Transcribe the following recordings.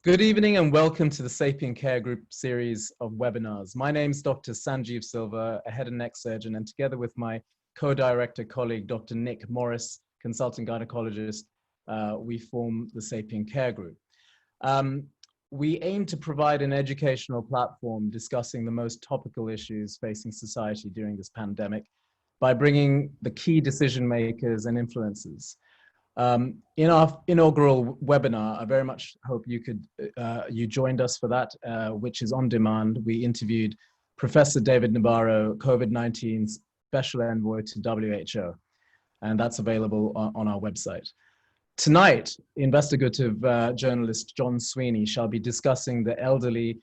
Good evening and welcome to the Sapien Care Group series of webinars. My name is Dr. Sanjeev Silva, a head and neck surgeon, and together with my co-director colleague, Dr. Nick Morris, consultant gynecologist, we form the Sapien Care Group. We aim to provide an educational platform discussing the most topical issues facing society during this pandemic by bringing the key decision makers and influencers. In our inaugural webinar, I very much hope you joined us for that, which is on demand. We interviewed Professor David Nabarro, COVID-19 Special Envoy to WHO, and that's available on our website. Tonight, investigative journalist John Sweeney shall be discussing the elderly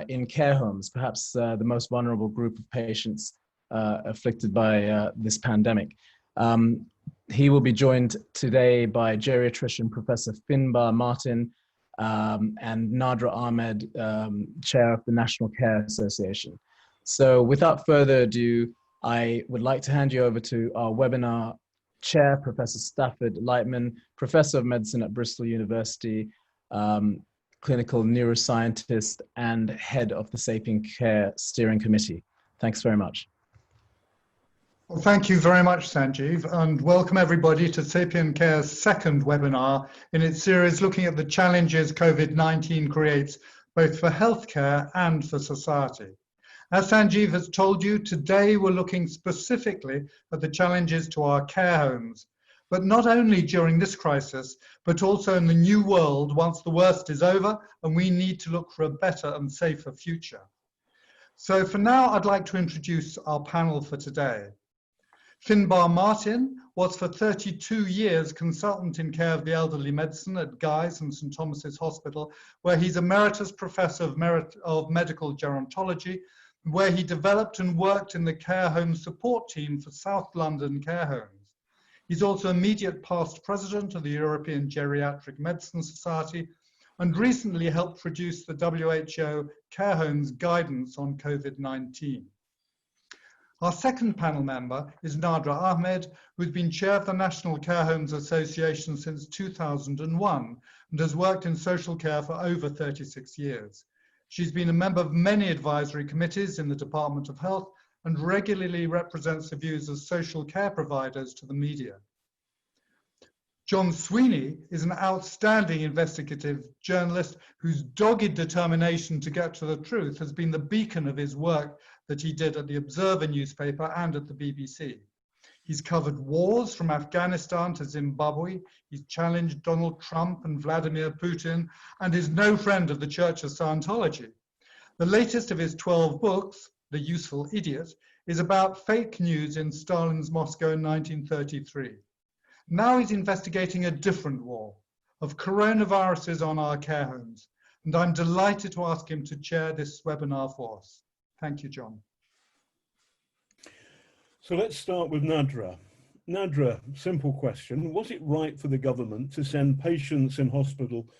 in care homes, perhaps the most vulnerable group of patients afflicted by this pandemic. He will be joined today by geriatrician Professor Finbarr Martin and Nadra Ahmed, Chair of the National Care Association. So without further ado, I would like to hand you over to our webinar chair, Professor Stafford Lightman, Professor of Medicine at Bristol University, clinical neuroscientist and head of the Sapien Care Steering Committee. Thanks very much. Well, thank you very much, Sanjeev, and welcome everybody to Sapien Care's second webinar in its series looking at the challenges COVID-19 creates both for healthcare and for society. As Sanjeev has told you, today we're looking specifically at the challenges to our care homes, but not only during this crisis, but also in the new world once the worst is over and we need to look for a better and safer future. So for now, I'd like to introduce our panel for today. Finbarr Martin was for 32 years consultant in care of the elderly medicine at Guy's and St Thomas's Hospital, where he's Emeritus Professor of Medical Gerontology, where he developed and worked in the care home support team for South London care homes. He's also immediate past president of the European Geriatric Medicine Society and recently helped produce the WHO care homes guidance on COVID-19. Our second panel member is Nadra Ahmed, who's been chair of the National Care Homes Association since 2001 and has worked in social care for over 36 years. She's been a member of many advisory committees in the Department of Health and regularly represents the views of social care providers to the media. John Sweeney is an outstanding investigative journalist whose dogged determination to get to the truth has been the beacon of his work that he did at the Observer newspaper and at the BBC. He's covered wars from Afghanistan to Zimbabwe. He's challenged Donald Trump and Vladimir Putin and is no friend of the Church of Scientology. The latest of his 12 books, The Useful Idiot, is about fake news in Stalin's Moscow in 1933. Now he's investigating a different war of coronaviruses on our care homes, and I'm delighted to ask him to chair this webinar for us. Thank you, John. So let's start with Nadra. Nadra, simple question. Was it right for the government to send patients in hospital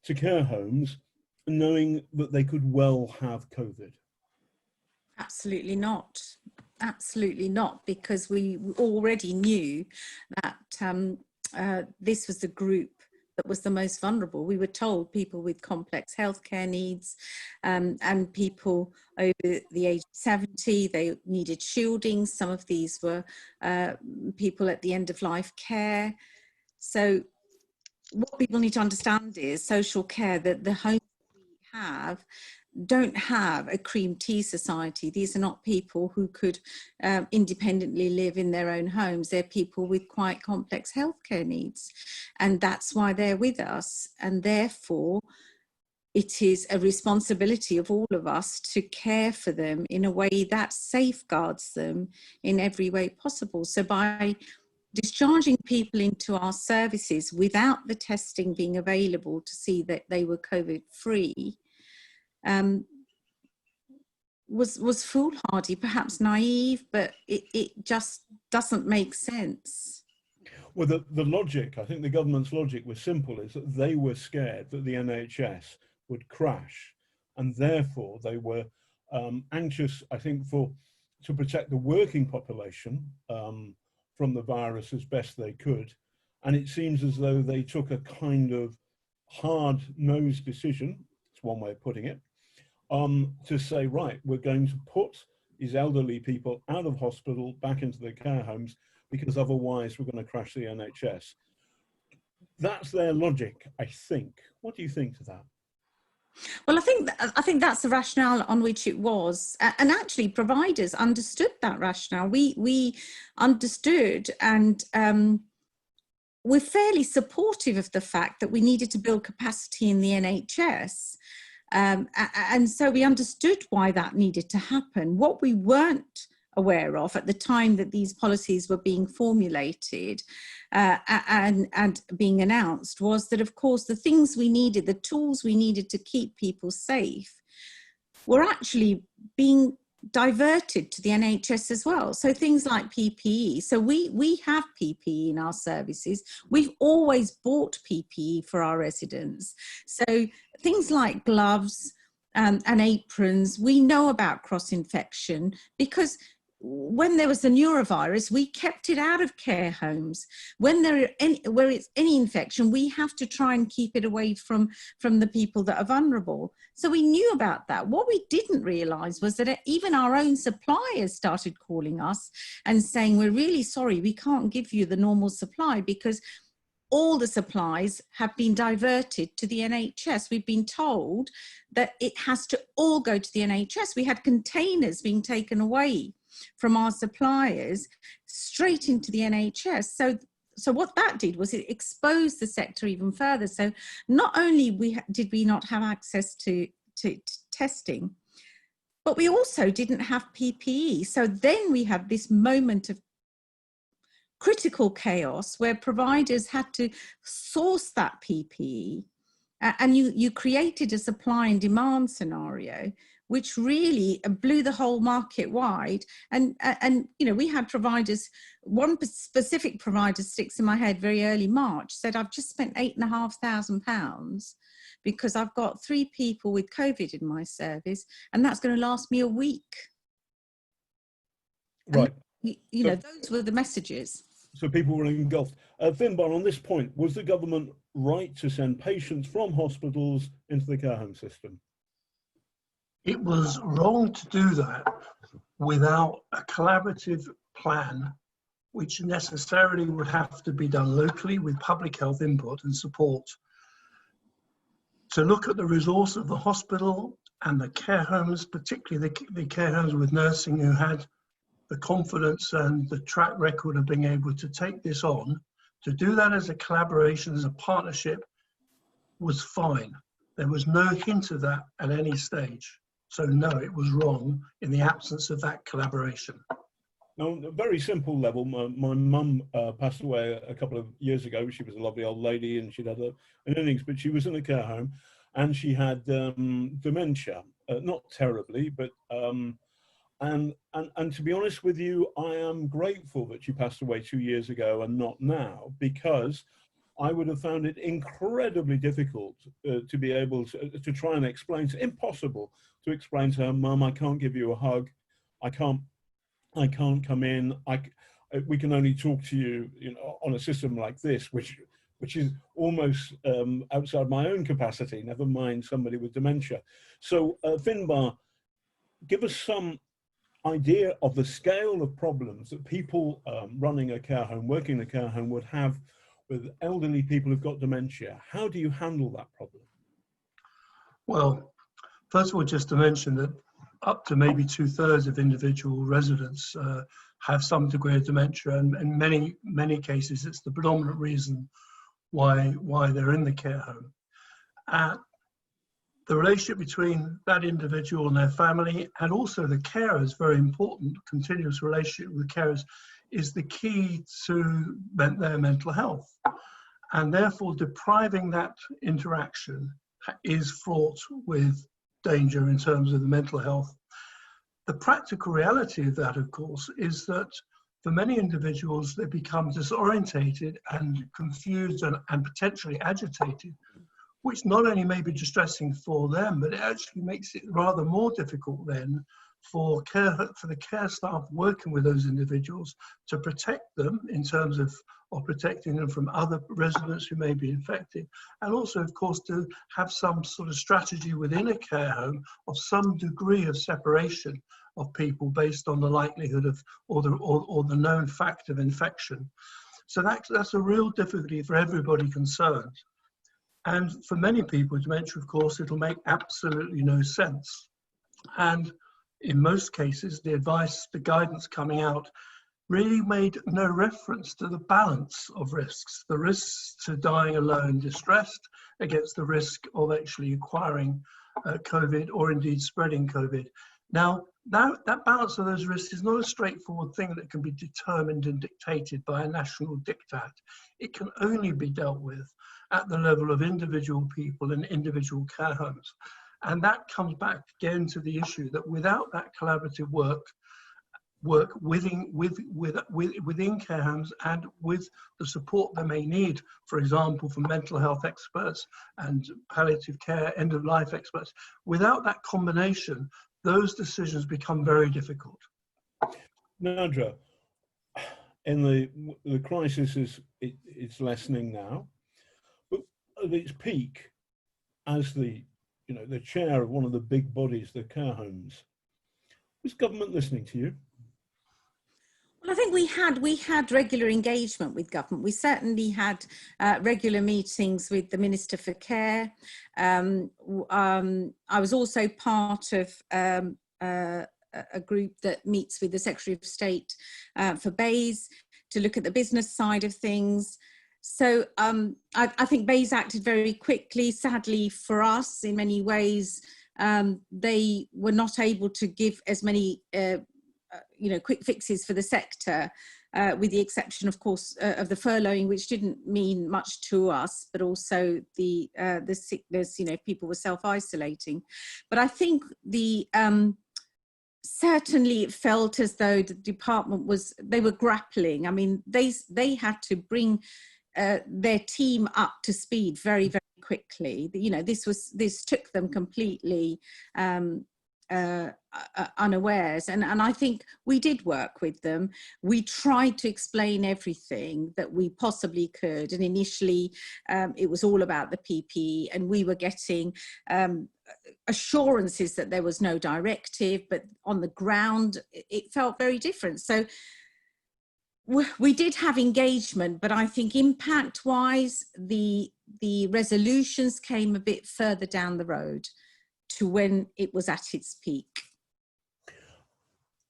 to care homes knowing that they could well have COVID? Absolutely not. Absolutely not, because we already knew that this was the group that was the most vulnerable. We were told people with complex healthcare needs and people over the age of 70, they needed shielding. Some of these were people at the end of life care. So what people need to understand is social care, that the homes we have don't have a cream tea society. These are not people who could independently live in their own homes. They're people with quite complex healthcare needs, and that's why they're with us. And therefore, it is a responsibility of all of us to care for them in a way that safeguards them in every way possible. So by discharging people into our services without the testing being available to see that they were COVID-free, was foolhardy, perhaps naive, but it just doesn't make sense. Well, the logic, I think the government's logic was simple, is that they were scared that the NHS would crash, and therefore they were anxious, I think, to protect the working population from the virus as best they could. And it seems as though they took a kind of hard-nosed decision, it's one way of putting it, to say, right, we're going to put these elderly people out of hospital back into their care homes because otherwise we're going to crash the NHS. That's their logic, I think. What do you think to that? Well, I think that's the rationale on which it was, and actually providers understood that rationale. We understood, and we're fairly supportive of the fact that we needed to build capacity in the NHS, and so we understood why that needed to happen. What we weren't aware of at the time that these policies were being formulated and being announced was that, of course, the things we needed, the tools we needed to keep people safe, were actually being diverted to the NHS as well. So things like PPE. So we have PPE in our services. We've always bought PPE for our residents. So things like gloves and aprons, we know about cross-infection because when there was the neurovirus, we kept it out of care homes. When where it's any infection, we have to try and keep it away from the people that are vulnerable. So we knew about that. What we didn't realise was that even our own suppliers started calling us and saying, we're really sorry, we can't give you the normal supply because all the supplies have been diverted to the NHS. We've been told that it has to all go to the NHS. We had containers being taken away from our suppliers straight into the NHS. So what that did was it exposed the sector even further. So not only did we not have access to testing, but we also didn't have PPE. So then we had this moment of critical chaos where providers had to source that PPE, and you created a supply and demand scenario which really blew the whole market wide. And you know, we had providers, one specific provider sticks in my head very early March, said, I've just spent £8,500 because I've got 3 people with COVID in my service, and that's going to last me a week. Right. And, you know, those were the messages. So people were engulfed. Finbarr, on this point, was the government right to send patients from hospitals into the care home system? It was wrong to do that without a collaborative plan, which necessarily would have to be done locally with public health input and support. To look at the resource of the hospital and the care homes, particularly the care homes with nursing who had the confidence and the track record of being able to take this on, to do that as a collaboration, as a partnership, was fine. There was no hint of that at any stage. So no, it was wrong in the absence of that collaboration. Now, on a very simple level, my mum passed away a couple of years ago. She was a lovely old lady and she'd had an innings, but she was in a care home and she had dementia, not terribly, but and to be honest with you, I am grateful that she passed away 2 years ago and not now, because I would have found it incredibly difficult to be able to try and explain, impossible to explain to her, Mum, I can't give you a hug, I can't come in, we can only talk to you, you know, on a system like this, which is almost outside my own capacity, never mind somebody with dementia. So Finbarr, give us some idea of the scale of problems that people running a care home, working in a care home would have with elderly people who've got dementia. How do you handle that problem? Well, first of all, just to mention that up to maybe 2/3 of individual residents have some degree of dementia, and in many cases it's the predominant reason why they're in the care home. The relationship between that individual and their family, and also the carers, very important, continuous relationship with carers, is the key to their mental health. And therefore depriving that interaction is fraught with danger in terms of the mental health. The practical reality of that, of course, is that for many individuals, they become disorientated and confused and potentially agitated, which not only may be distressing for them, but it actually makes it rather more difficult then for the care staff working with those individuals to protect them in terms of protecting them from other residents who may be infected, and also, of course, to have some sort of strategy within a care home of some degree of separation of people based on the likelihood of or the known fact of infection. So that's a real difficulty for everybody concerned. And for many people with dementia, of course, it'll make absolutely no sense. And in most cases, the advice, the guidance coming out really made no reference to the balance of risks, the risks to dying alone distressed against the risk of actually acquiring COVID or indeed spreading COVID. Now, that balance of those risks is not a straightforward thing that can be determined and dictated by a national diktat. It can only be dealt with at the level of individual people and individual care homes. And that comes back again to the issue that without that collaborative work within care homes and with the support they may need, for example, from mental health experts and palliative care, end-of-life experts, without that combination, those decisions become very difficult. Nadra, in the crisis it's lessening now, but at its peak, as the chair of one of the big bodies, the care homes, was government listening to you? Well, I think we had regular engagement with government. We certainly had regular meetings with the Minister for Care. I was also part of a group that meets with the Secretary of State for BEIS to look at the business side of things. So I think BEIS acted very quickly. Sadly for us, in many ways, they were not able to give as many quick fixes for the sector, with the exception, of course, of the furloughing, which didn't mean much to us, but also the sickness, people were self-isolating. But I think certainly it felt as though the department they were grappling. I mean, they had to bring their team up to speed very, very quickly. This took them completely unawares, and I think we did work with them. We tried to explain everything that we possibly could, and initially it was all about the PPE, and we were getting assurances that there was no directive, but on the ground it felt very different. So we did have engagement, but I think impact wise the resolutions came a bit further down the road to when it was at its peak.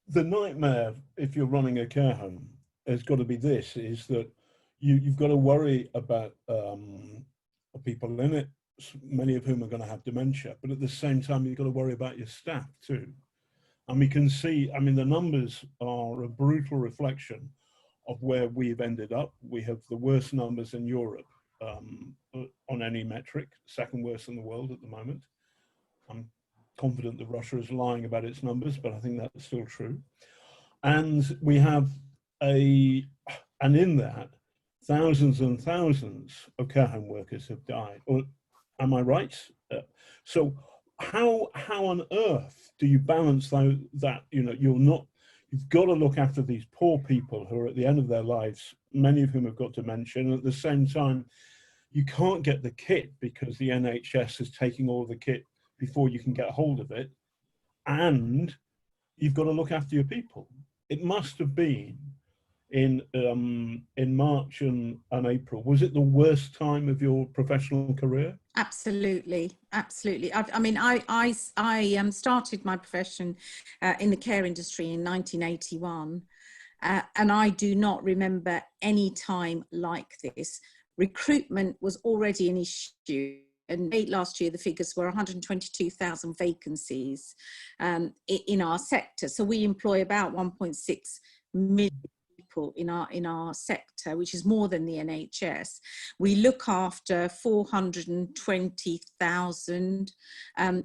The nightmare, if you're running a care home, has got to be this, is that you've got to worry about people in it, many of whom are going to have dementia, but at the same time, you've got to worry about your staff too. And we can see, I mean, the numbers are a brutal reflection of where we've ended up. We have the worst numbers in Europe on any metric, second worst in the world at the moment. I'm confident that Russia is lying about its numbers, but I think that's still true. And we have and in that, thousands and thousands of care home workers have died. Or am I right? So how on earth do you balance that you've got to look after these poor people who are at the end of their lives, many of whom have got dementia, and at the same time, you can't get the kit because the NHS is taking all the kit before you can get a hold of it, and you've got to look after your people. It must have been in March and April. Was it the worst time of your professional career? Absolutely, absolutely. I started my profession in the care industry in 1981, and I do not remember any time like this. Recruitment was already an issue. And late last year, the figures were 122,000 vacancies in our sector. So we employ about 1.6 million people in our sector, which is more than the NHS. We look after 420,000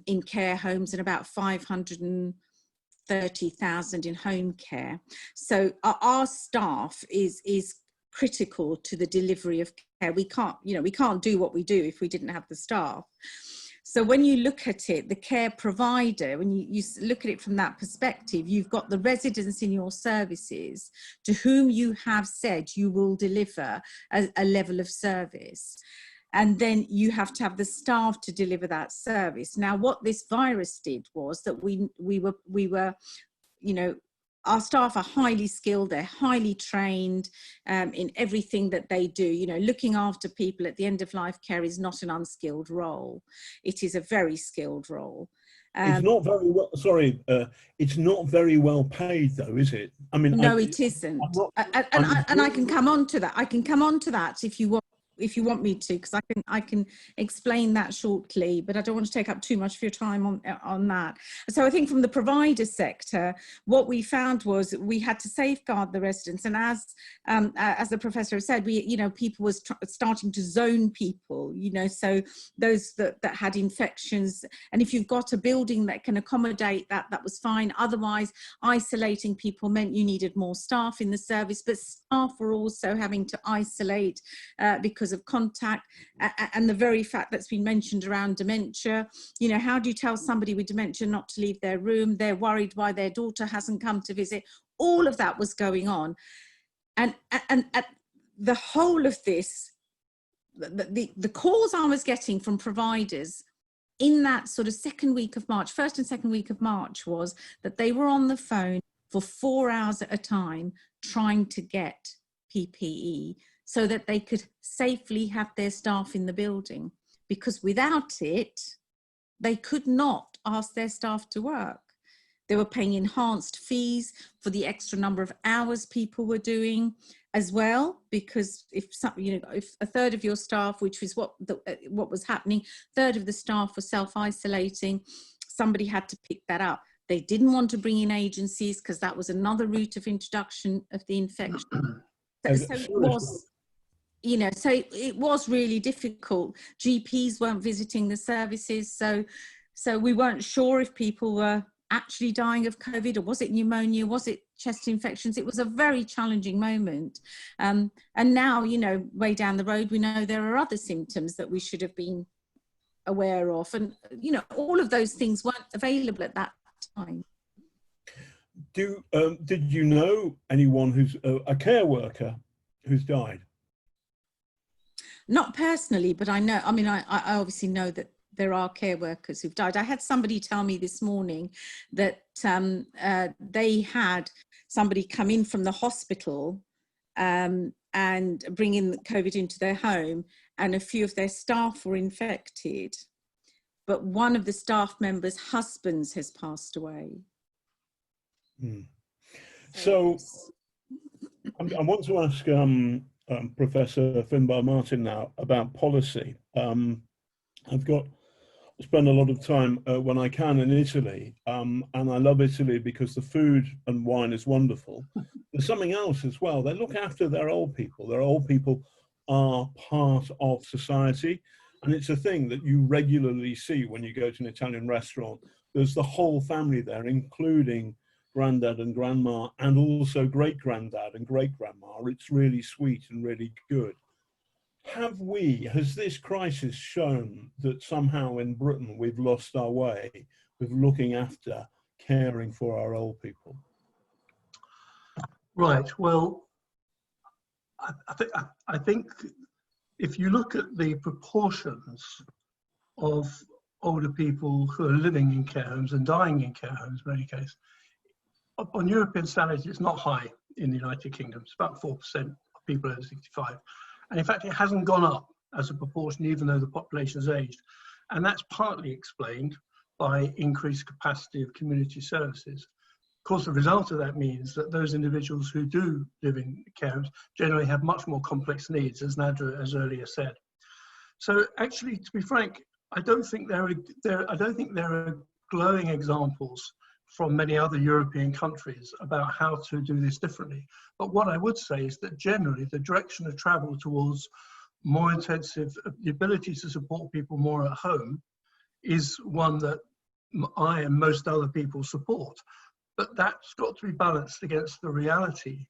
in care homes and about 530,000 in home care. So our staff is critical to the delivery of care. We can't do what we do if we didn't have the staff. So when you look at it, the care provider, when you look at it from that perspective, you've got the residents in your services to whom you have said you will deliver a level of service. And then you have to have the staff to deliver that service. Now, what this virus did was that we were, you know, our staff are highly skilled, they're highly trained in everything that they do. You know, looking after people at the end of life care is not an unskilled role. It is a very skilled role. It's not very well, sorry, it's not very well paid though, is it? I mean, no, it isn't. And I can come on to that. I can come on to that if you want me to, because I can explain that shortly, but I don't want to take up too much of your time on that. So I think from the provider sector, what we found was we had to safeguard the residents, and as the professor said, people was starting to zone people, you know, so those that had infections, and if you've got a building that can accommodate that, that was fine. Otherwise, isolating people meant you needed more staff in the service, but staff were also having to isolate because of contact, and the very fact that's been mentioned around dementia. You know, how do you tell somebody with dementia not to leave their room? They're worried why their daughter hasn't come to visit. All of that was going on, and the whole of this, the calls I was getting from providers in that sort of first and second week of March, was that they were on the phone for 4 hours at a time trying to get PPE so that they could safely have their staff in the building, because without it, they could not ask their staff to work. They were paying enhanced fees for the extra number of hours people were doing as well, because if a third of your staff, which was what was happening, a third of the staff were self-isolating, somebody had to pick that up. They didn't want to bring in agencies because that was another route of introduction of the infection. So it was, you know, so it was really difficult. GPs weren't visiting the services, so we weren't sure if people were actually dying of COVID, or was it pneumonia, was it chest infections? It was a very challenging moment. And now, you know, way down the road, we know there are other symptoms that we should have been aware of. And, you know, all of those things weren't available at that time. Did you know anyone who's a care worker who's died? Not personally, but I know, I mean, I obviously know that there are care workers who've died. I had somebody tell me this morning that they had somebody come in from the hospital and bring in COVID into their home, and a few of their staff were infected, but one of the staff members' husbands has passed away. So I want to ask Professor Finbarr Martin now about policy. I've spend a lot of time when I can in Italy, and I love Italy because the food and wine is wonderful. There's something else as well. They look after their old people. Their old people are part of society, and it's a thing that you regularly see when you go to an Italian restaurant. There's the whole family there, including granddad and grandma, and also great-granddad and great-grandma. It's really sweet and really good. Has this crisis shown that somehow in Britain we've lost our way with looking after, caring for our old people? Right, well, I think if you look at the proportions of older people who are living in care homes and dying in care homes in many cases, on European standards, it's not high in the United Kingdom. It's about 4% of people over 65. And in fact, it hasn't gone up as a proportion, even though the population has aged. And that's partly explained by increased capacity of community services. Of course, the result of that means that those individuals who do live in care homes generally have much more complex needs, as Nadra has earlier said. So actually, to be frank, I don't think there are glowing examples from many other European countries about how to do this differently. But what I would say is that generally the direction of travel towards more intensive, the ability to support people more at home, is one that I and most other people support. But that's got to be balanced against the reality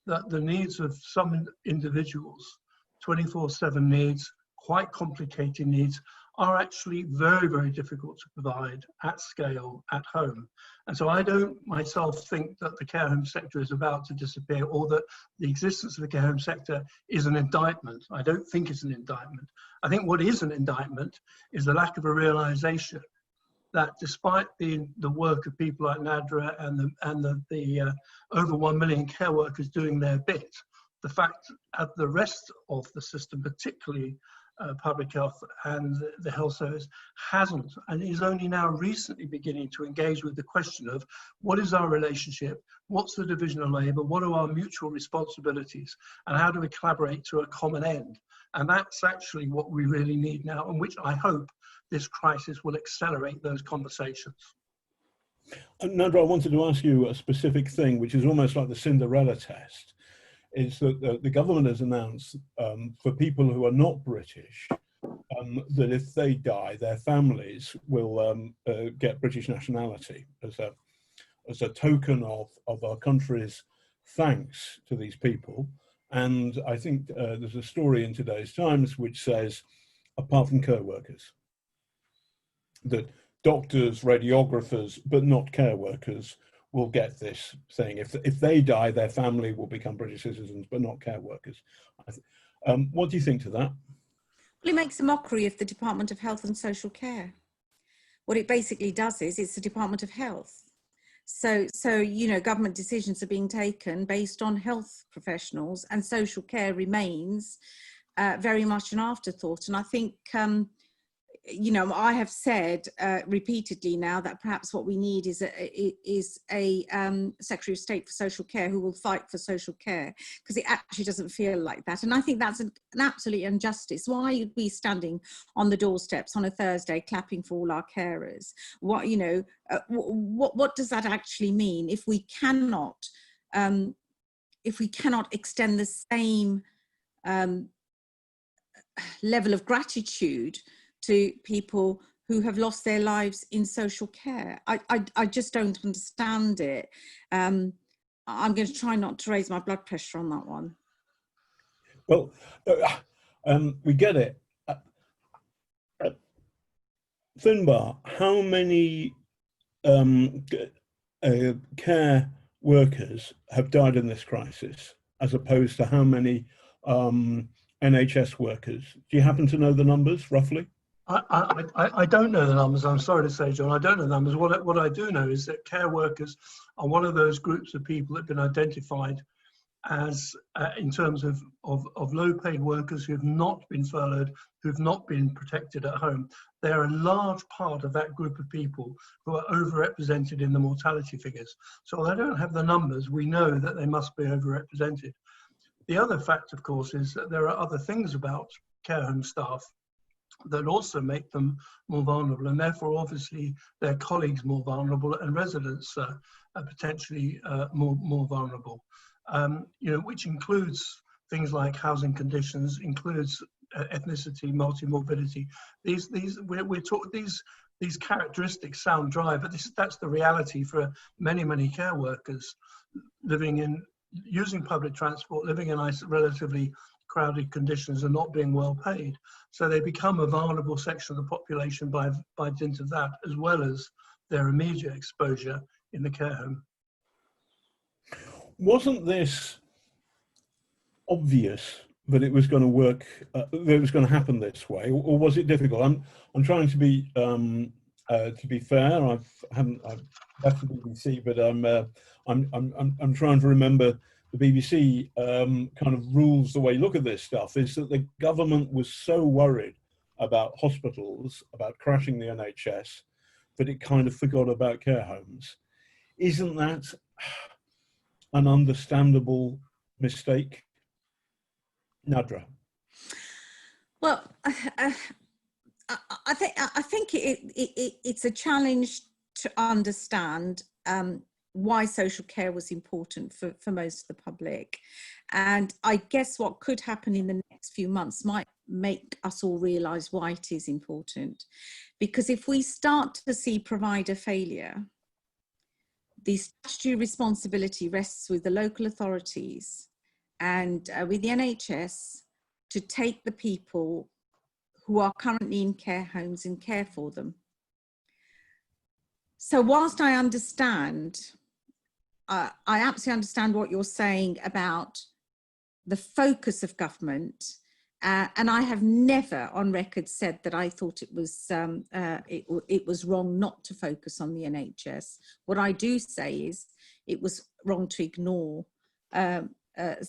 that the needs of some individuals, 24/7 needs, quite complicated needs, are actually very, very difficult to provide at scale at home. And so I don't myself think that the care home sector is about to disappear, or that the existence of the care home sector is an indictment. I don't think it's an indictment. I think what is an indictment is the lack of a realization that despite the work of people like Nadra and the over 1 million care workers doing their bit, the fact that the rest of the system, particularly public health and the health service, hasn't, and is only now recently beginning to engage with the question of what is our relationship, what's the division of labour, what are our mutual responsibilities, and how do we collaborate to a common end. And that's actually what we really need now, and which I hope this crisis will accelerate those conversations. Nadra, I wanted to ask you a specific thing, which is almost like the Cinderella test. Is that the government has announced for people who are not British that if they die, their families will get British nationality as a token of our country's thanks to these people. And I think there's a story in today's Times which says, apart from care workers, that doctors, radiographers, but not care workers, will get this thing. If they die, their family will become British citizens, but not care workers. What do you think to that? Well, it makes a mockery of the Department of Health and Social Care. What it basically does is it's the Department of Health. So you know, government decisions are being taken based on health professionals, and social care remains very much an afterthought. And I think, you know, I have said repeatedly now that perhaps what we need is a Secretary of State for Social Care who will fight for social care, because it actually doesn't feel like that. And I think that's an absolute injustice. Why are we standing on the doorsteps on a Thursday clapping for all our carers? What, you know, what does that actually mean if we cannot extend the same level of gratitude to people who have lost their lives in social care? I just don't understand it. I'm going to try not to raise my blood pressure on that one. Well, we get it. Finbarr, how many care workers have died in this crisis, as opposed to how many NHS workers? Do you happen to know the numbers, roughly? I don't know the numbers, I'm sorry to say, John. I don't know the numbers. What I do know is that care workers are one of those groups of people that have been identified as, in terms of low-paid workers who have not been furloughed, who have not been protected at home. They're a large part of that group of people who are overrepresented in the mortality figures. So although I don't have the numbers, we know that they must be overrepresented. The other fact, of course, is that there are other things about care home staff that also make them more vulnerable, and therefore obviously their colleagues more vulnerable, and residents are potentially more vulnerable. You know, which includes things like housing conditions, includes ethnicity, multimorbidity. These characteristics sound dry, but that's the reality for many care workers using public transport, living in relatively crowded conditions and not being well paid. So they become a vulnerable section of the population by dint of that, as well as their immediate exposure in the care home. Wasn't this obvious that it was going to work, that it was going to happen this way, or was it difficult? I'm trying to be fair. I've left the BBC, but I'm trying to remember the BBC kind of rules the way you look at this stuff. Is that the government was so worried about hospitals, about crashing the NHS, that it kind of forgot about care homes. Isn't that an understandable mistake? Nadra. Well, I think it's a challenge to understand why social care was important for most of the public. And I guess what could happen in the next few months might make us all realise why it is important. Because if we start to see provider failure, the statutory responsibility rests with the local authorities and with the NHS to take the people who are currently in care homes and care for them. So whilst I understand, I absolutely understand what you're saying about the focus of government, and I have never on record said that I thought it was wrong not to focus on the NHS. What I do say is it was wrong to ignore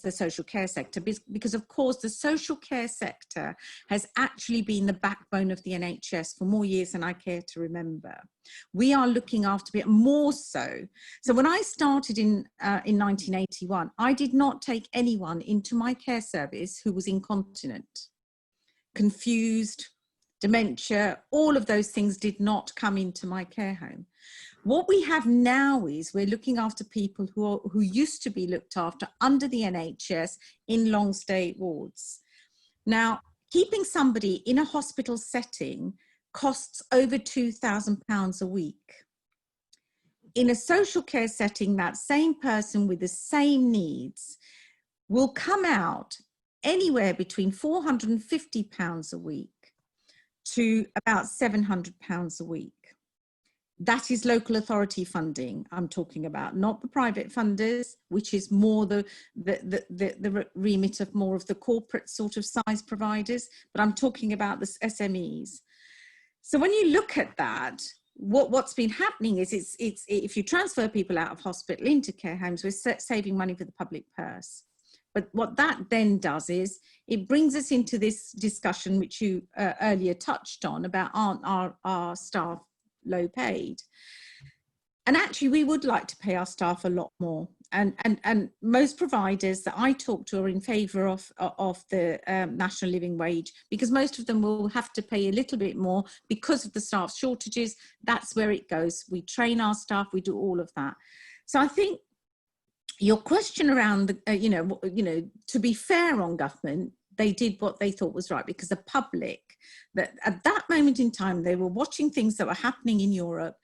the social care sector, because of course the social care sector has actually been the backbone of the NHS for more years than I care to remember. We are looking after it more so. So when I started in 1981, I did not take anyone into my care service who was incontinent, confused, dementia, all of those things did not come into my care home. What we have now is we're looking after people who used to be looked after under the NHS in long stay wards. Now, keeping somebody in a hospital setting costs over £2,000 a week. In a social care setting, that same person with the same needs will come out anywhere between £450 a week to about £700 a week. That is local authority funding I'm talking about, not the private funders, which is more the remit of more of the corporate sort of size providers, but I'm talking about the SMEs. So when you look at that, what's been happening is it's if you transfer people out of hospital into care homes, we're saving money for the public purse. But what that then does is it brings us into this discussion, which you earlier touched on, about aren't our staff low paid? And actually we would like to pay our staff a lot more, and most providers that I talk to are in favour of the national living wage, because most of them will have to pay a little bit more because of the staff shortages. That's where it goes. We train our staff, we do all of that. So I think your question around the, to be fair on government, they did what they thought was right, because the public, that at that moment in time, they were watching things that were happening in Europe.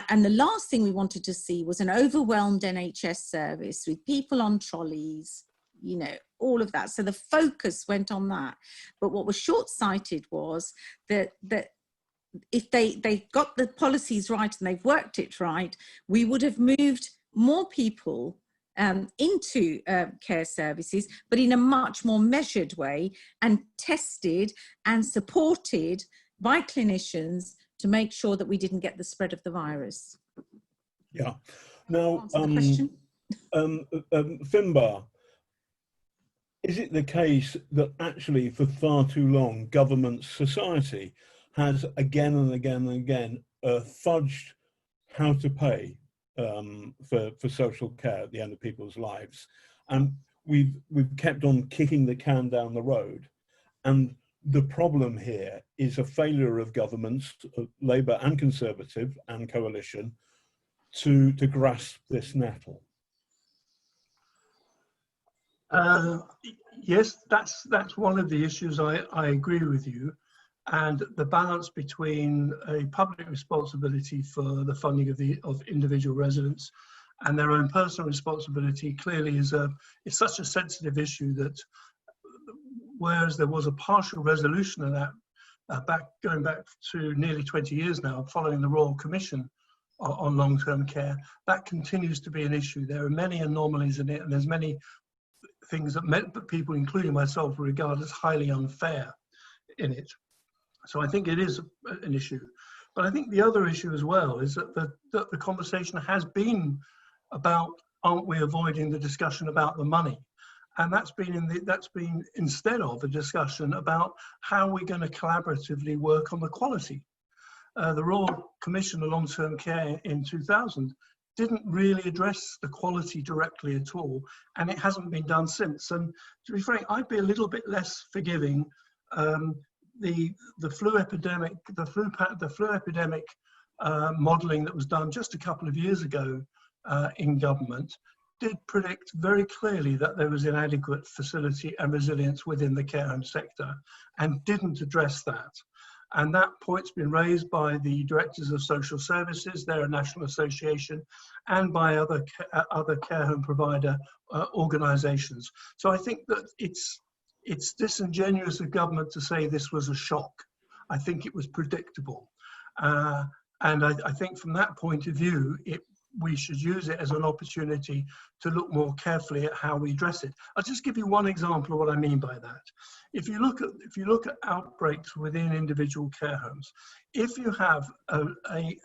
And the last thing we wanted to see was an overwhelmed NHS service with people on trolleys, all of that. So the focus went on that. But what was short-sighted was that if they got the policies right and they've worked it right, we would have moved more people into care services, but in a much more measured way, and tested and supported by clinicians to make sure that we didn't get the spread of the virus. Yeah. Now, Finbarr, is it the case that actually for far too long, government society has again and again and again fudged how to pay for social care at the end of people's lives, and we've kept on kicking the can down the road? And the problem here is a failure of governments, Labour and Conservative and coalition, to grasp this nettle. Yes, that's one of the issues. I agree with you. And the balance between a public responsibility for the funding of individual residents and their own personal responsibility clearly is such a sensitive issue that, whereas there was a partial resolution of that going back to nearly 20 years now, following the Royal Commission on long-term care, that continues to be an issue. There are many anomalies in it, and there's many things that people, including myself, regard as highly unfair in it. So I think it is an issue. But I think the other issue as well is that the conversation has been about, aren't we avoiding the discussion about the money? And that's been instead of a discussion about how we're going to collaboratively work on the quality. The Royal Commission on Long-Term Care in 2000 didn't really address the quality directly at all, and it hasn't been done since. And to be frank, I'd be a little bit less forgiving. The flu epidemic, modelling that was done just a couple of years ago in government did predict very clearly that there was inadequate facility and resilience within the care home sector, and didn't address that. And that point's been raised by the Directors of Social Services, they're a national association, and by other care home provider organisations. So I think that it's disingenuous of government to say this was a shock. I think it was predictable. And I think from that point of view, we should use it as an opportunity to look more carefully at how we address it. I'll just give you one example of what I mean by that. If you look at outbreaks within individual care homes, if you have a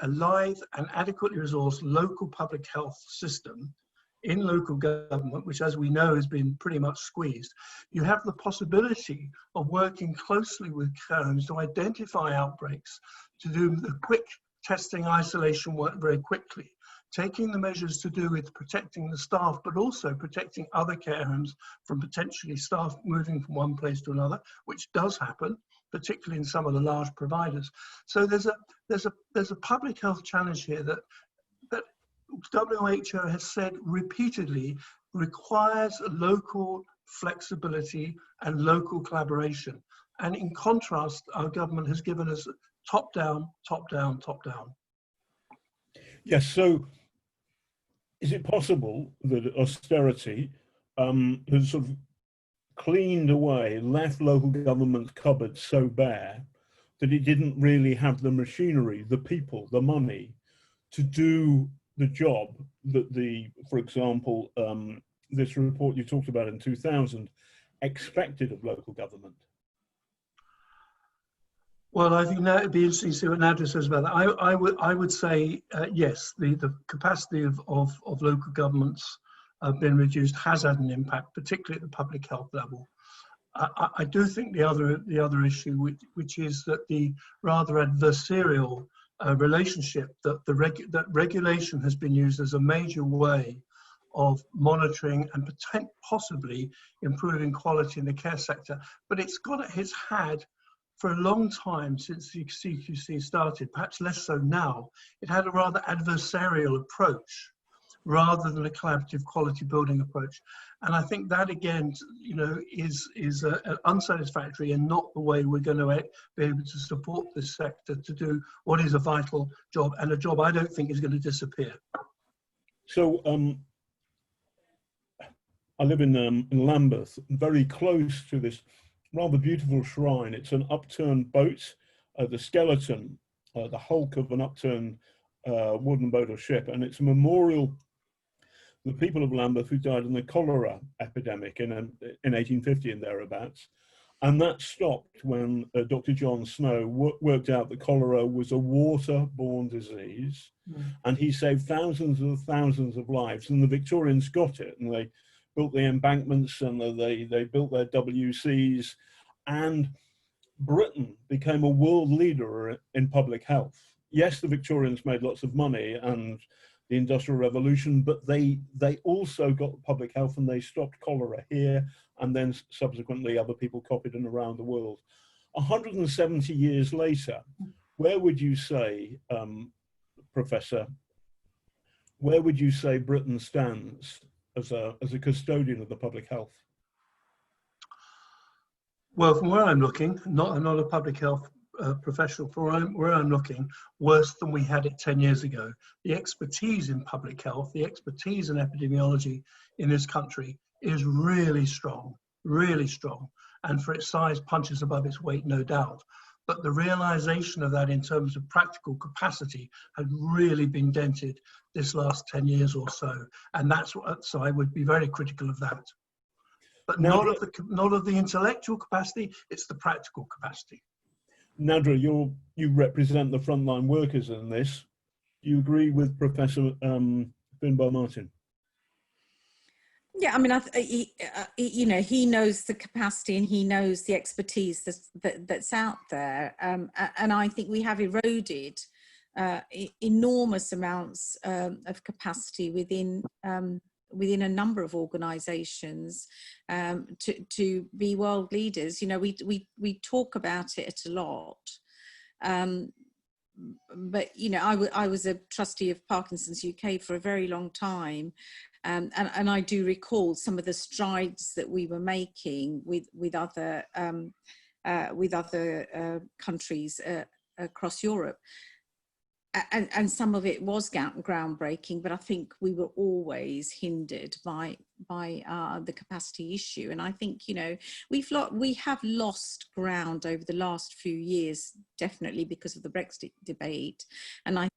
live and adequately resourced local public health system in local government, which as we know has been pretty much squeezed, you have the possibility of working closely with care homes to identify outbreaks, to do the quick testing, isolation work very quickly, taking the measures to do with protecting the staff, but also protecting other care homes from potentially staff moving from one place to another, which does happen, particularly in some of the large providers. So there's a public health challenge here that WHO has said repeatedly requires local flexibility and local collaboration. And in contrast, our government has given us top down, top down, top down. Yes, so is it possible that austerity has sort of cleaned away, left local government cupboards so bare that it didn't really have the machinery, the people, the money to do the job that for example, this report you talked about in 2000 expected of local government? Well, I think that would be interesting to see what Nadra says about that. I would say yes, the capacity of local governments been reduced has had an impact, particularly at the public health level. I do think the other issue, which is that the rather adversarial relationship that regulation has been used as a major way of monitoring and possibly improving quality in the care sector, but it's had for a long time since the CQC started, perhaps less so now. It had a rather adversarial approach rather than a collaborative quality building approach. And I think that again, is unsatisfactory and not the way we're going to be able to support this sector to do what is a vital job, and a job I don't think is going to disappear. So I live in Lambeth, very close to this rather beautiful shrine. It's an upturned boat, the skeleton, the hulk of an upturned wooden boat or ship, and it's a memorial to the people of Lambeth who died in the cholera epidemic in 1850 and thereabouts. And that stopped when Dr. John Snow worked out that cholera was a waterborne disease, and he saved thousands of lives. And the Victorians got it, and they built the embankments, and they built their WCs, and Britain became a world leader in public health. Yes, the Victorians made lots of money and the Industrial Revolution, but they also got public health, and they stopped cholera here, and then subsequently other people copied them around the world. 170 years later, where would you say, Professor, where would you say Britain stands as a custodian of the public health? Well, from where I'm looking, I'm not a public health professional, from where I'm looking, worse than we had it 10 years ago. The expertise in public health, the expertise in epidemiology in this country is really strong, and for its size punches above its weight, no doubt. But the realization of that in terms of practical capacity had really been dented this last 10 years or so, and so I would be very critical of that. But not of the intellectual capacity, it's the practical capacity. Nadra, you represent the frontline workers in this. Do you agree with Professor Finbarr Martin? Yeah, I mean, he knows the capacity and he knows the expertise that's out there, and I think we have eroded enormous amounts of capacity within a number of organisations to be world leaders. We talk about it a lot, but I was a trustee of Parkinson's UK for a very long time. And I do recall some of the strides that we were making with other countries across Europe. and some of it was groundbreaking, but I think we were always hindered by the capacity issue. And I think, you know, we have lost ground over the last few years, definitely because of the Brexit debate. And I,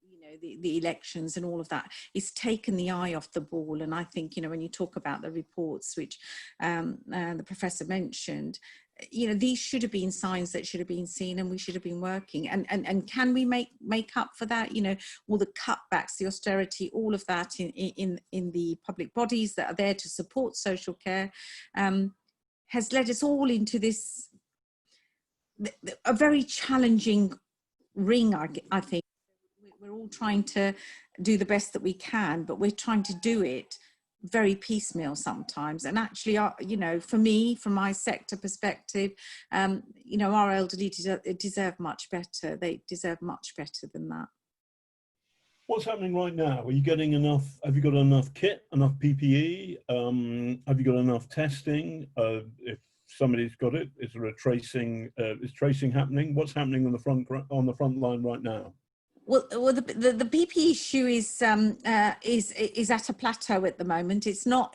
you know, the elections and all of that, it's taken the eye off the ball. And I think, you know, when you talk about the reports, which the professor mentioned, you know, these should have been signs that should have been seen, and we should have been working. And can we make up for that? You know, all the cutbacks, the austerity, all of that in the public bodies that are there to support social care has led us all into this a very challenging ring. I think we're all trying to do the best that we can, but we're trying to do it very piecemeal sometimes. And actually, you know, for me, from my sector perspective, you know, our elderly deserve much better. They deserve much better than that. What's happening right now? Are you getting enough? Have you got enough kit, enough PPE? Have you got enough testing? If somebody's got it, is there a tracing? Is tracing happening? What's happening on the front line right now? Well, the PPE issue is at a plateau at the moment. It's not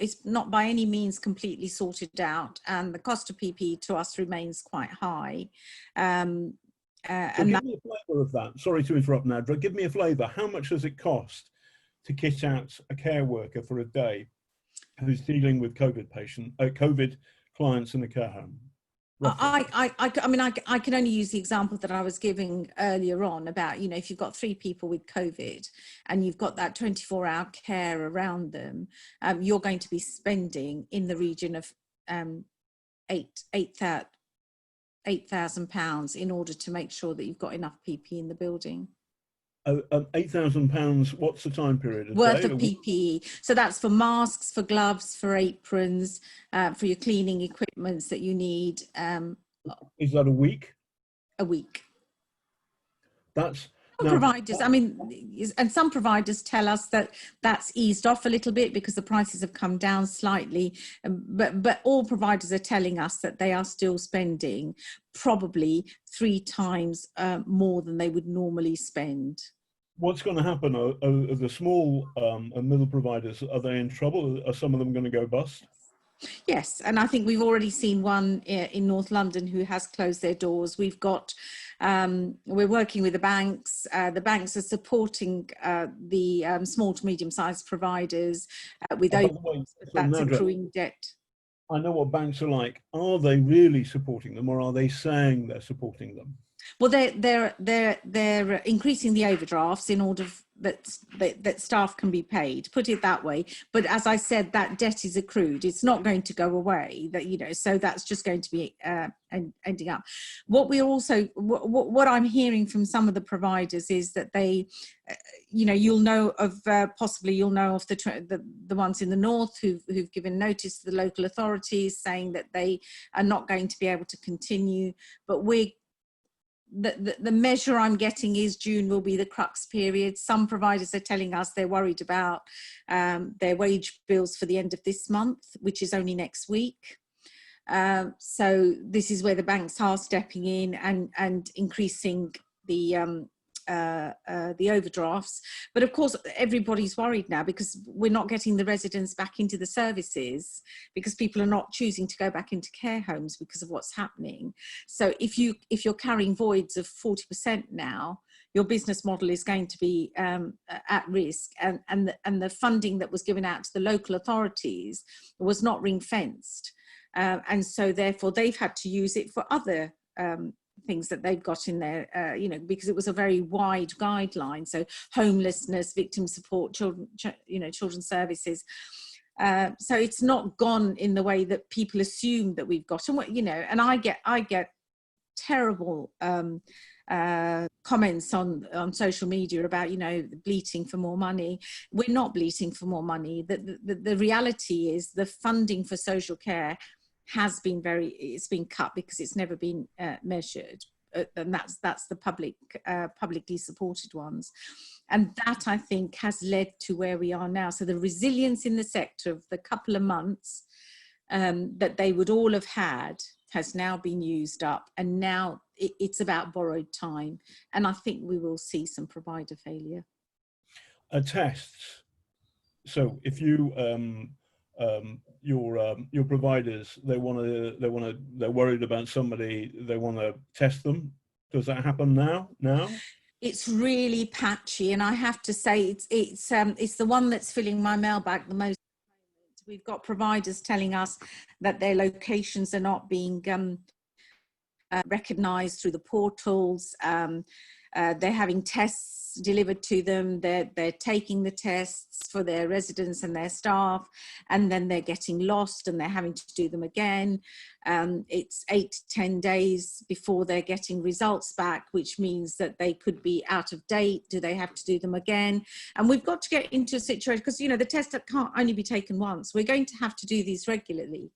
by any means completely sorted out, and the cost of PPE to us remains quite high. So give me a flavour of that. Sorry to interrupt, Nadra. Give me a flavour. How much does it cost to kit out a care worker for a day who's dealing with COVID clients in a care home? I mean, I can only use the example that I was giving earlier on about, you know, if you've got 3 people with COVID and you've got that 24-hour care around them, you're going to be spending in the region of £8,000 in order to make sure that you've got enough PPE in the building. £8,000, what's the time period? Worth of PPE. So that's for masks, for gloves, for aprons, for your cleaning equipments that you need. Is that a week? A week. That's... Some providers, I mean, and some providers tell us that that's eased off a little bit because the prices have come down slightly, but all providers are telling us that they are still spending probably 3 times more than they would normally spend. What's going to happen? Are the small and middle providers, are they in trouble? Are some of them going to go bust? Yes, and I think we've already seen one in North London who has closed their doors. We've got, we're working with the banks. The banks are supporting the small to medium-sized providers with that's accruing debt. I know what banks are like. Are they really supporting them, or are they saying they're supporting them? Well, they're increasing the overdrafts in order that staff can be paid. Put it that way. But as I said, that debt is accrued. It's not going to go away. That, you know, so that's just going to be ending up. What we're also what I'm hearing from some of the providers is that they, you know, you'll know of the ones in the north who've given notice to the local authorities saying that they are not going to be able to continue. But the measure I'm getting is June will be the crux period. Some providers are telling us they're worried about their wage bills for the end of this month, which is only next week. So this is where the banks are stepping in and increasing the overdrafts. But of course, everybody's worried now because we're not getting the residents back into the services because people are not choosing to go back into care homes because of what's happening. So if you're carrying voids of 40% now, your business model is going to be at risk, and the funding that was given out to the local authorities was not ring-fenced, and so therefore they've had to use it for other things that they've got in there, you know, because it was a very wide guideline. So homelessness, victim support, children's services. So it's not gone in the way that people assume that we've got. And what, you know, and I get terrible comments on social media about, you know, bleating for more money. We're not bleating for more money. The reality is the funding for social care has been it's been cut because it's never been measured, and that's the publicly supported ones, and that I think has led to where we are now. So the resilience in the sector of the couple of months that they would all have had has now been used up, and now it's about borrowed time. And I think we will see some provider failure. Tests. So if you your providers, they're worried about somebody, they want to test them. Does that happen now? It's really patchy, and I have to say it's the one that's filling my mailbag the most. We've got providers telling us that their locations are not being recognised through the portals. They're having tests delivered to them. They're taking the tests for their residents and their staff, and then they're getting lost and they're having to do them again. It's 8 to 10 days before they're getting results back, which means that they could be out of date. Do they have to do them again? And we've got to get into a situation, because, you know, the test can't only be taken once. We're going to have to do these regularly.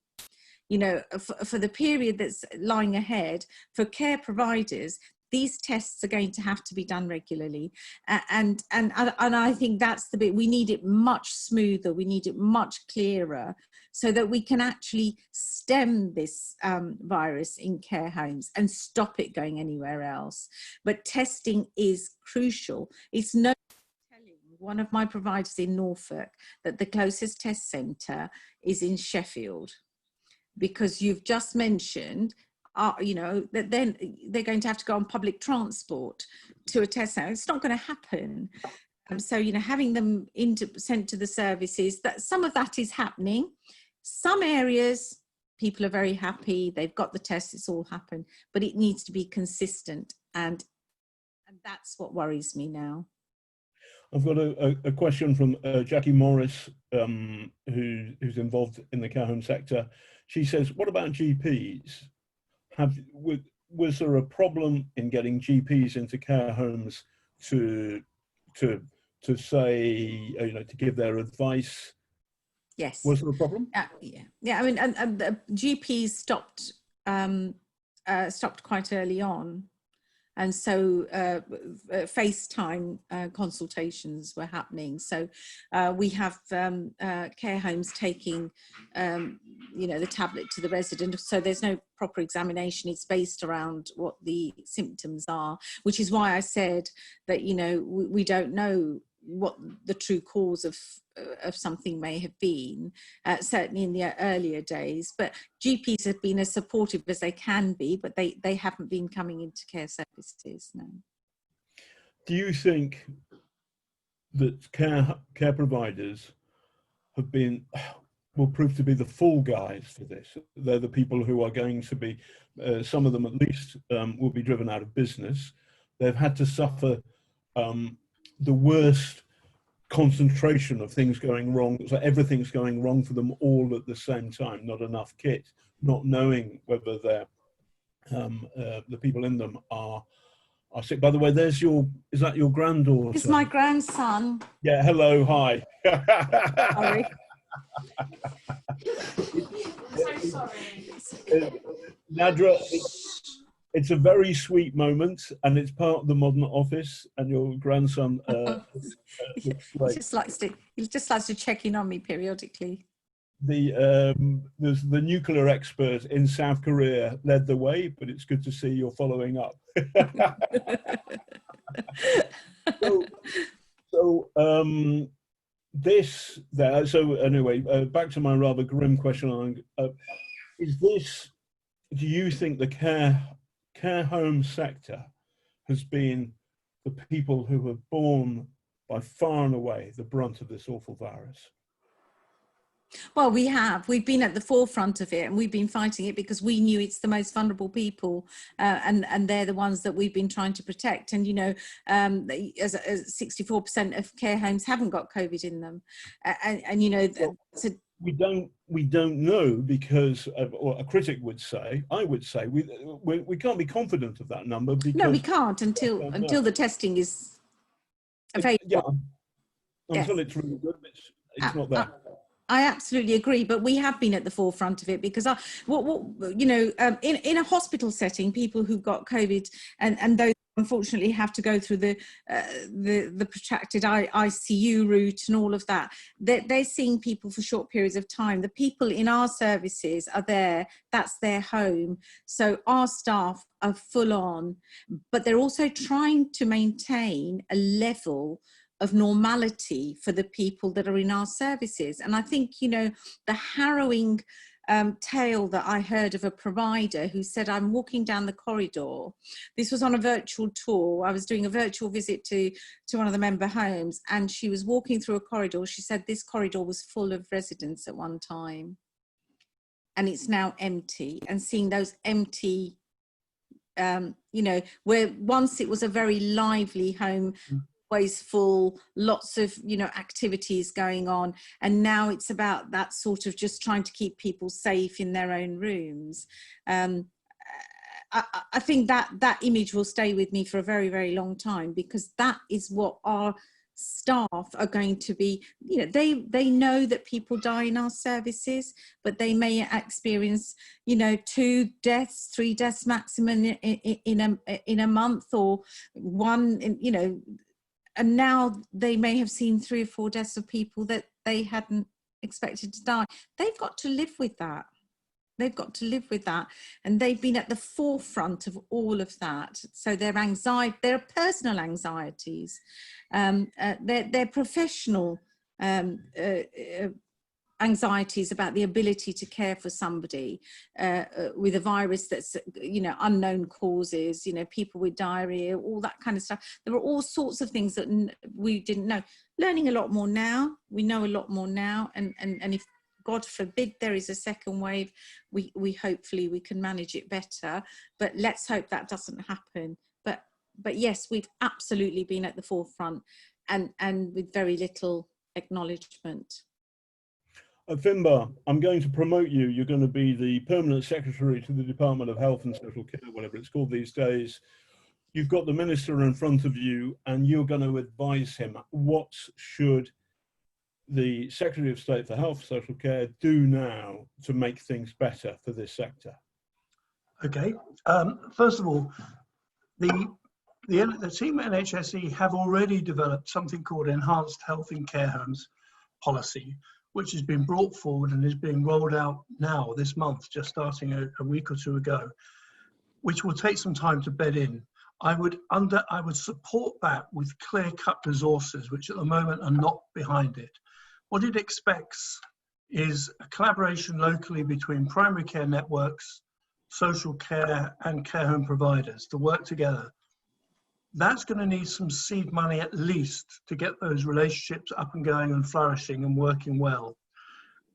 You know, for the period that's lying ahead, for care providers, these tests are going to have to be done regularly. And I think that's the bit, we need it much smoother, we need it much clearer, so that we can actually stem this virus in care homes and stop it going anywhere else. But testing is crucial. It's no telling one of my providers in Norfolk that the closest test centre is in Sheffield, because you've just mentioned you know, that then they're going to have to go on public transport to a test center. It's not going to happen. So, you know, having them sent to the services, that some of that is happening. Some areas, people are very happy, they've got the tests, it's all happened, but it needs to be consistent. And that's what worries me now. I've got a question from Jackie Morris, who's involved in the care home sector. She says, what about GPs? Was there a problem in getting GPs into care homes to say, you know, to give their advice? Yes. Was there a problem? Yeah. I mean, and the GPs stopped quite early on, and so FaceTime consultations were happening. So we have care homes taking, you know, the tablet to the resident. So there's no proper examination. It's based around what the symptoms are, which is why I said that, you know, we don't know what the true cause of something may have been, certainly in the earlier days. But GPs have been as supportive as they can be, but they haven't been coming into care services, no. Do you think that care providers will prove to be the fall guys for this? They're the people who are going to be, some of them at least, will be driven out of business. They've had to suffer the worst concentration of things going wrong, so everything's going wrong for them all at the same time. Not enough kit, not knowing whether they're the people in them are sick. By the way, is that your granddaughter? It's my grandson. Yeah, hello, hi. Sorry. I'm so sorry. Nadra, it's a very sweet moment, and it's part of the modern office, and your grandson he just likes to check in on me periodically. The nuclear expert in South Korea led the way, but it's good to see you're following up. So anyway, back to my rather grim question. Do you think the care home sector has been the people who have borne by far and away the brunt of this awful virus? Well, we've been at the forefront of it, and we've been fighting it because we knew it's the most vulnerable people, and they're the ones that we've been trying to protect. And, you know, as 64% of care homes haven't got COVID in them. And you know, we don't know, because or a critic would say, I would say, we can't be confident of that number, because no, we can't until the testing is available. Until it's really good, it's not that. I absolutely agree, but we have been at the forefront of it, because in a hospital setting, people who've got COVID and those unfortunately have to go through the protracted ICU route and all of that. They're seeing people for short periods of time. The people in our services are there, that's their home. So our staff are full on, but they're also trying to maintain a level of normality for the people that are in our services. And I think, you know, the harrowing tale that I heard of a provider who said, I'm walking down the corridor. This was on a virtual tour. I was doing a virtual visit to one of the member homes, and she was walking through a corridor. She said this corridor was full of residents at one time, and it's now empty. And seeing those empty, you know, where once it was a very lively home, always full, lots of, you know, activities going on, and now it's about that sort of just trying to keep people safe in their own rooms. I think that image will stay with me for a very, very long time, because that is what our staff are going to be. You know, they know that people die in our services, but they may experience, you know, 2 deaths, 3 deaths maximum in a month, or one, you know. And now they may have seen 3 or 4 deaths of people that they hadn't expected to die. They've got to live with that. They've got to live with that. And they've been at the forefront of all of that. So their anxiety, their personal anxieties, their professional anxieties about the ability to care for somebody with a virus that's, you know, unknown causes, you know, people with diarrhea, all that kind of stuff. There were all sorts of things that we didn't know. Learning a lot more now. We know a lot more now, and if God forbid there is a second wave, we hopefully we can manage it better. But let's hope that doesn't happen. But yes, we've absolutely been at the forefront, and with very little acknowledgement. Finbarr, I'm going to promote you. You're going to be the permanent secretary to the Department of Health and Social Care, whatever it's called these days. You've got the minister in front of you, and you're going to advise him. What should the Secretary of State for Health and Social Care do now to make things better for this sector? Okay. First of all, the team at NHSE have already developed something called Enhanced Health in Care Homes policy, which has been brought forward and is being rolled out now this month, just starting a week or 2 ago, which will take some time to bed in. I would support that with clear-cut resources, which at the moment are not behind it. What it expects is a collaboration locally between primary care networks, social care and care home providers to work together. That's going to need some seed money at least to get those relationships up and going and flourishing and working well.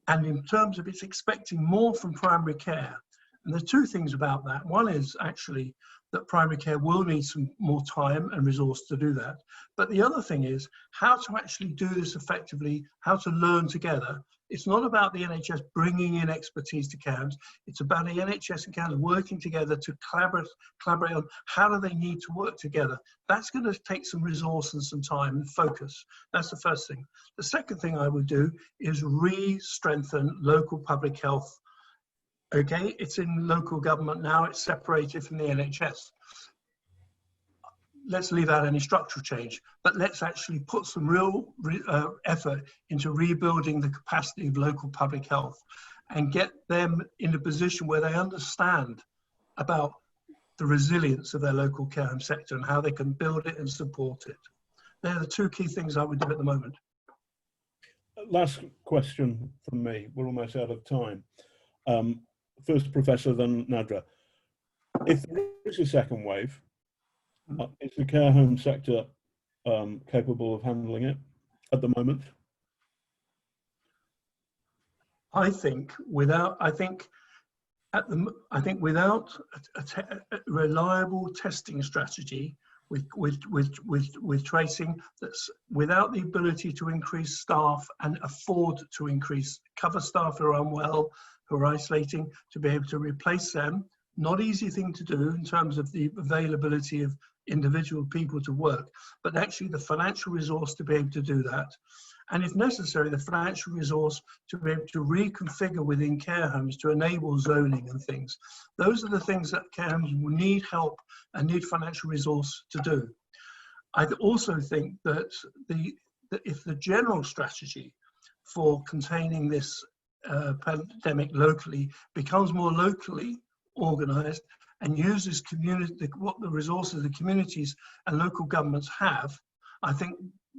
And in terms of it's expecting more from primary care. And there's 2 things about that. One is actually that primary care will need some more time and resource to do that. But the other thing is how to actually do this effectively, how to learn together. It's not about the NHS bringing in expertise to care homes. It's about the NHS and care homes working together to collaborate on how do they need to work together. That's going to take some resource and some time and focus. That's the first thing. The second thing I would do is re-strengthen local public health. Okay, it's in local government now, it's separated from the NHS. Let's leave out any structural change, but let's actually put some real effort into rebuilding the capacity of local public health and get them in a position where they understand about the resilience of their local care home sector and how they can build it and support it. They're the 2 key things I would do at the moment. Last question from me. We're almost out of time. First Professor, then Nadra. If there is a second wave, is the care home sector capable of handling it at the moment? I think without a reliable testing strategy with tracing, that's without the ability to increase staff and afford to cover staff who are unwell, who are isolating, to be able to replace them. Not easy thing to do in terms of the availability of individual people to work, but actually the financial resource to be able to do that. and if necessary, the financial resource to be able to reconfigure within care homes to enable zoning and things. Those are the things that care homes will need help and need financial resource to do. I also think that if the general strategy for containing this pandemic locally becomes more locally organised and uses what the resources the communities and local governments have, I think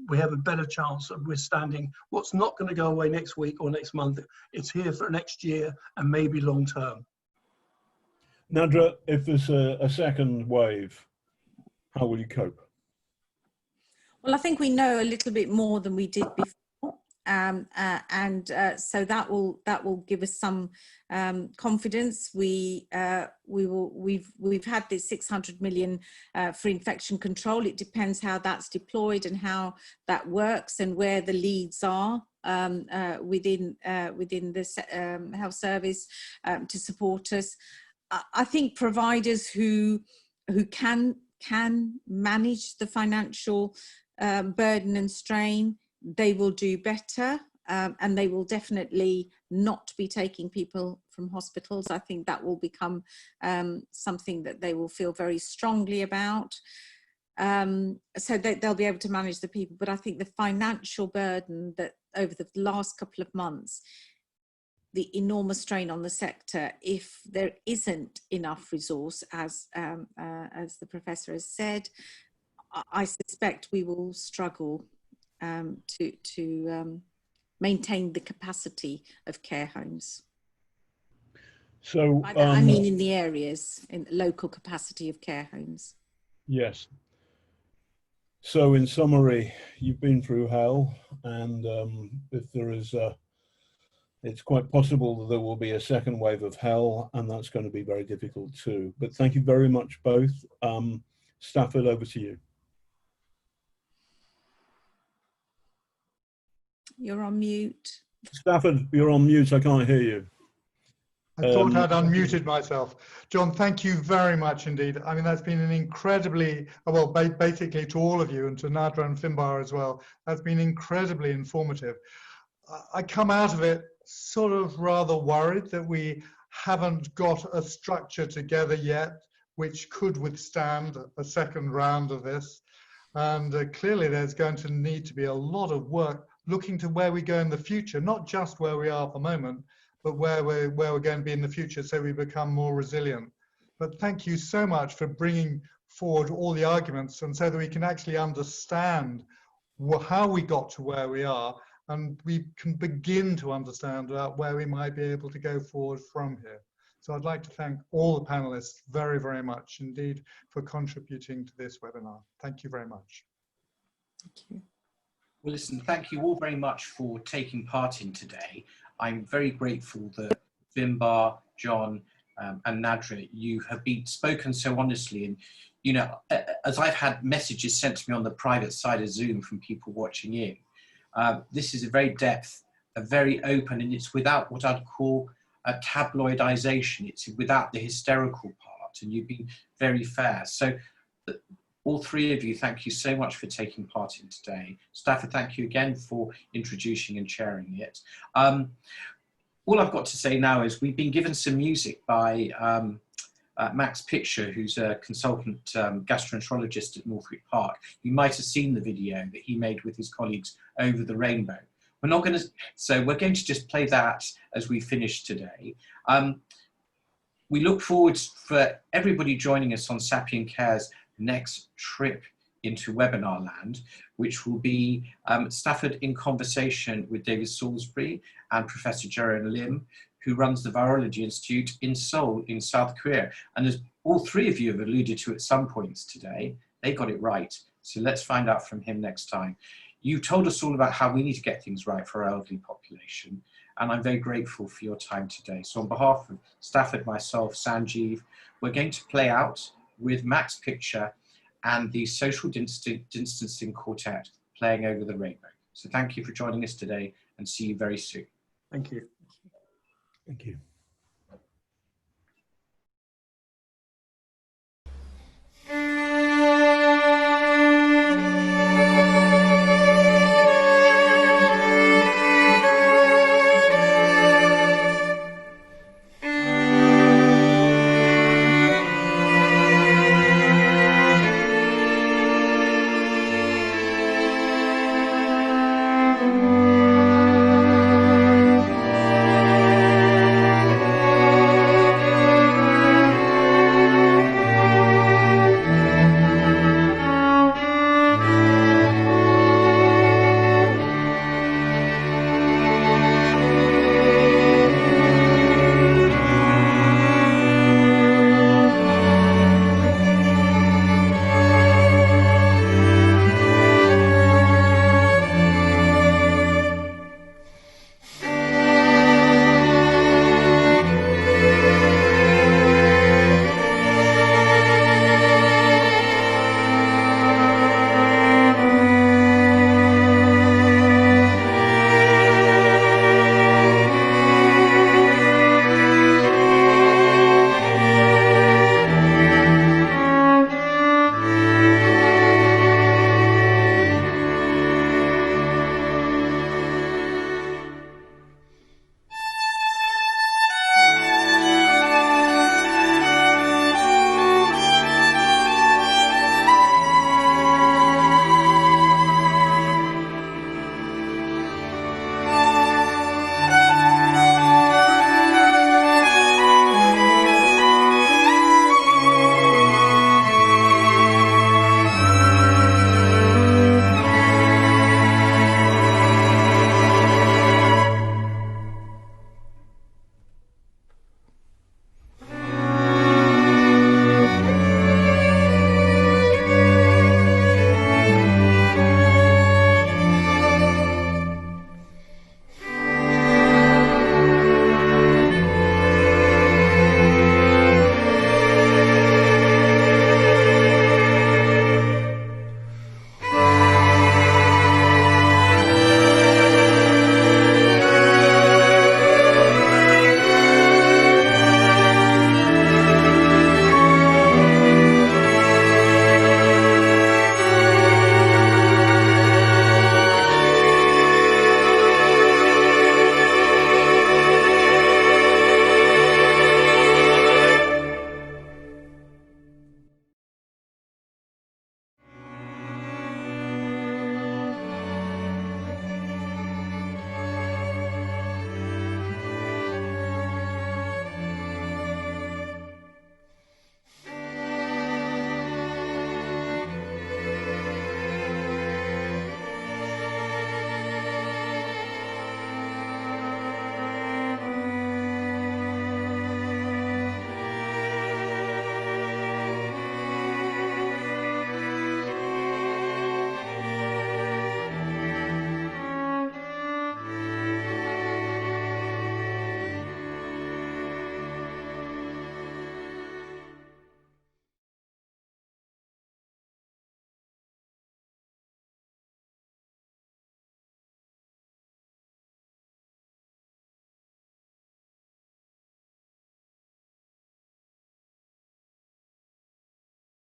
we have a better chance of withstanding what's not going to go away next week or next month. It's here for next year and maybe long term. Nadra, if there's a second wave, how will you cope? Well, I think we know a little bit more than we did before. So that will give us some confidence. We've had this 600 million for infection control. It depends how that's deployed and how that works and where the leads are within the health service to support us. I think providers who can manage the financial burden and strain, they will do better, and they will definitely not be taking people from hospitals. I think that will become something that they will feel very strongly about. So that they'll be able to manage the people. But I think the financial burden that over the last couple of months, the enormous strain on the sector, if there isn't enough resource, as the professor has said, I suspect we will struggle to maintain the capacity of care homes. So I mean in the areas, in the local capacity of care homes. Yes. So in summary, you've been through hell, and if there is it's quite possible that there will be a second wave of hell, and that's going to be very difficult too. But thank you very much both. Stafford, over to you. You're on mute. Stafford, you're on mute. I can't hear you. I thought I'd unmuted myself. John, thank you very much indeed. I mean, that's been an incredibly, well, basically to all of you and to Nadra and Finbarr as well, that's been incredibly informative. I come out of it sort of rather worried that we haven't got a structure together yet which could withstand a second round of this. And clearly there's going to need to be a lot of work looking to where we go in the future, not just where we are at the moment, but where we're going to be in the future, so we become more resilient. But thank you so much for bringing forward all the arguments, and so that we can actually understand how we got to where we are, and we can begin to understand where we might be able to go forward from here. So I'd like to thank all the panelists very, very much indeed for contributing to this webinar. Thank you very much. Thank you. Well, listen, thank you all very much for taking part in today. I'm very grateful that Finbarr, John, and Nadra, you have spoken so honestly. And, you know, as I've had messages sent to me on the private side of Zoom from people watching in, this is a very depth, a very open, and it's without what I'd call a tabloidization. It's without the hysterical part, and you've been very fair. So all three of you, thank you so much for taking part in today. Stafford, thank you again for introducing and chairing it. All I've got to say now is we've been given some music by Max Pitcher, who's a consultant gastroenterologist at Northwick Park. You might have seen the video that he made with his colleagues over the rainbow. We're not going to, so we're going to just play that as we finish today. We look forward for everybody joining us on Sapient Care's next trip into webinar land, which will be Stafford in conversation with David Salisbury and Professor Jeroen Lim, who runs the Virology Institute in Seoul in South Korea. And as all three of you have alluded to at some points today, they got it right. So let's find out from him next time. You told us all about how we need to get things right for our elderly population, and I'm very grateful for your time today. So on behalf of Stafford, myself, Sanjeev, we're going to play out with Max Pitcher and the Social Distancing Quartet playing Over the Rainbow. So thank you for joining us today, and see you very soon. Thank you. Thank you.